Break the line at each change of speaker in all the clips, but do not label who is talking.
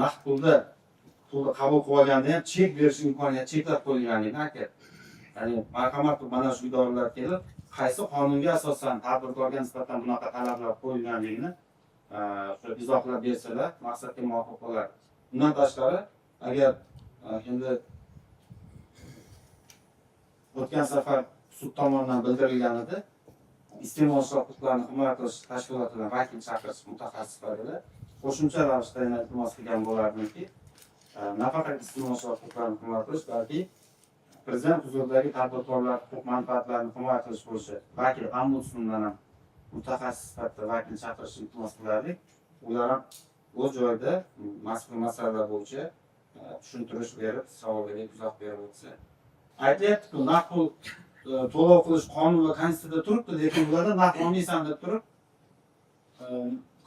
naqd pulni qabul qilib olganda ham chek berish imkoniyati cheklab qo'yilganligini aytyapti. Ya'ni marhamat qilib mana shu idoralar kelib, qaysi qonunga asosan tadbirkorga nisbatan bunaqa talablar qo'yilganligini izohlab bersalar, maqsadga muvofiq bo'lar. Bundan tashqari, agar endi o'tgan safar sud tomonidan bildirilgan edi, iste'molchilar huquqlarini himoya qilish tashkilotidan vakil chaqirish mutaxassislariga qo'shimcha ravishda iltimos qilgan bo'lardimki, nafaqat iste'molchilar huquqlarini himoya qilish, balki prezident huzuridagi tadbirkorlar huquq manfaatlarini himoya qilish bo'yicha vakil ombudsmandan ham mutaxassis sifatida vakil chaqirish iltimos qilardik. Ular ham o'z joyida mazkur masalalar bo'yicha tushuntirish berib, savollarga izoh berib o'tsa. Aytyapti-ku, naqd pul to'lov qilish qonun va konstitutsiyada turibdi, lekin ularda naqd olmaysan deb turib,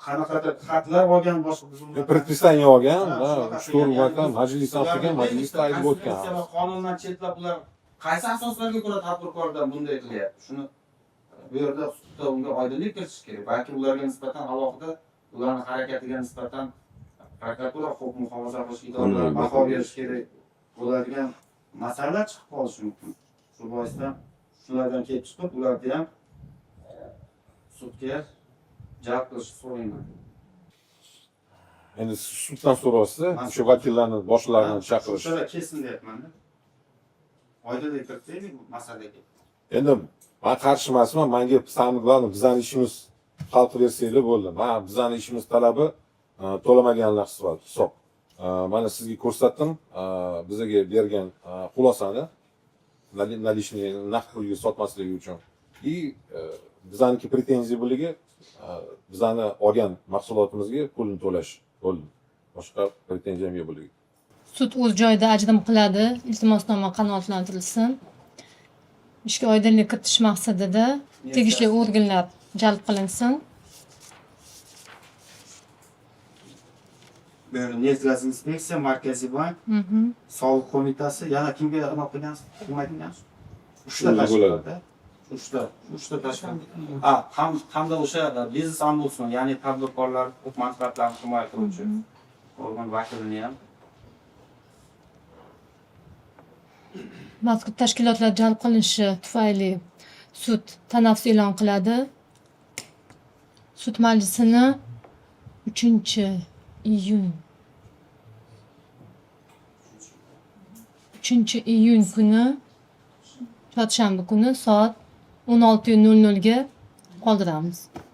qanaqadir xatlar olgan boshqa
предписание olgan va shturvatdan majlisdan qilgan, majlisda aytib o'tgan.
Qonundan chetlab ular qaysi asoslarga ko'ra tadbirkordan bunday qilyapti? Shuni bu yerda sudda unga oydinlik kiritish kerak. Balki ularga nisbatan alohida ularning harakatiga nisbatan prokuratura huquq muhofaza qilish idoralari baho berish kerak bo'ladigan masalalar chiqib qolishi mumkin. Shu boisdan shulardan kelib chiqib, ularni ham sudga jalb qilish so'rayman.
Endi suddan so'rasa, o'sha vakillarni boshlarini chaqirish.
Shunday kesin deyapman-da. Oydinlik kiritaylik bu masalaga.
Endi men qarshi emasman, menga sanqlarni bizning ishimiz hal qilib bersanglar bo'ldi. Men bizning ishimiz talabi to'lamaganlar hisob. Mana sizga ko'rsatdim, bizga bergan xulosani наличный naqd pulga sotmasligi uchun. И bizniki pretenziya bo'ligi bizani olgan mahsulotimizga pulni to'lash bo'ldi. Boshqa pretenziyam yo'q bo'ligi.
Sud o'z joyida ajrim qiladi, iltimosnoma qanoatlantirilsin. Ishga oydinlik kiritish maqsadida tegishli organlar jalb qilinsin.
Neft gaz inspeksiya, Markaziy bank, Soliq qo'mitasi, yana kimga xizmat qilgansiz? Qilmagansiz? 3 ta tashkilotda. 3 ta tashkilot. Hamda o'sha biznes ombudsman, ya'ni tadbirkorlar huquq manfaatlarini himoya qiluvchi organ vakilini ham
Mazkur tashkilotlar jalb qilinishi tufayli sud tanaffus e'lon qiladi. Sud majlisini 3-iyun 3-iyun kuni chorshanba kuni soat 16:00 ga qoldiramiz.